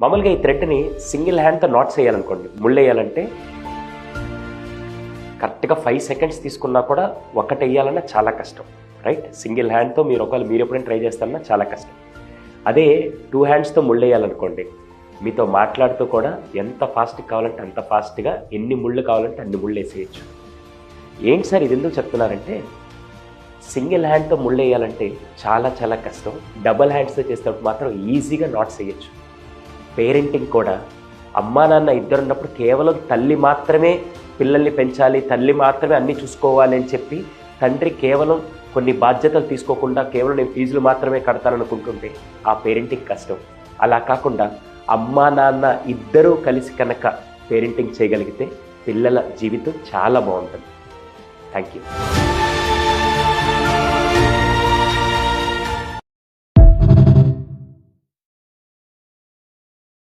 మామూలుగా ఈ థ్రెడ్ని సింగిల్ హ్యాండ్తో నాట్స్ వేయాలనుకోండి, ముళ్ళు వేయాలంటే కరెక్ట్గా 5 సెకండ్స్ తీసుకున్నా కూడా ఒకటి వేయాలన్నా చాలా కష్టం, రైట్? సింగిల్ హ్యాండ్తో మీరు ఎప్పుడైనా ట్రై చేస్తారన్నా చాలా కష్టం. అదే 2 హ్యాండ్స్తో ముళ్ళు వేయాలనుకోండి, మీతో మాట్లాడుతూ కూడా ఎంత ఫాస్ట్గా కావాలంటే అంత ఫాస్ట్గా, ఎన్ని ముళ్ళు కావాలంటే అన్ని ముళ్ళు వేసేయచ్చు. ఏంటి సార్ ఇది ఎందుకు చెప్తున్నారంటే, సింగిల్ హ్యాండ్తో ముళ్ళు వేయాలంటే చాలా చాలా కష్టం, డబల్ హ్యాండ్స్తో చేసేటప్పుడు మాత్రం ఈజీగా నాట్స్ వేయచ్చు. పేరెంటింగ్ కూడా అమ్మా నాన్న ఇద్దరు ఉన్నప్పుడు కేవలం తల్లి మాత్రమే పిల్లల్ని పెంచాలి, తల్లి మాత్రమే అన్నీ చూసుకోవాలి అని చెప్పి తండ్రి కేవలం కొన్ని బాధ్యతలు తీసుకోకుండా కేవలం నేను ఫీజులు మాత్రమే కడతాననుకుంటుంటే ఆ పేరెంటింగ్ కష్టం. అలా కాకుండా అమ్మా నాన్న ఇద్దరూ కలిసి కనుక పేరెంటింగ్ చేయగలిగితే పిల్లల జీవితం చాలా బాగుంటుంది. Thank you.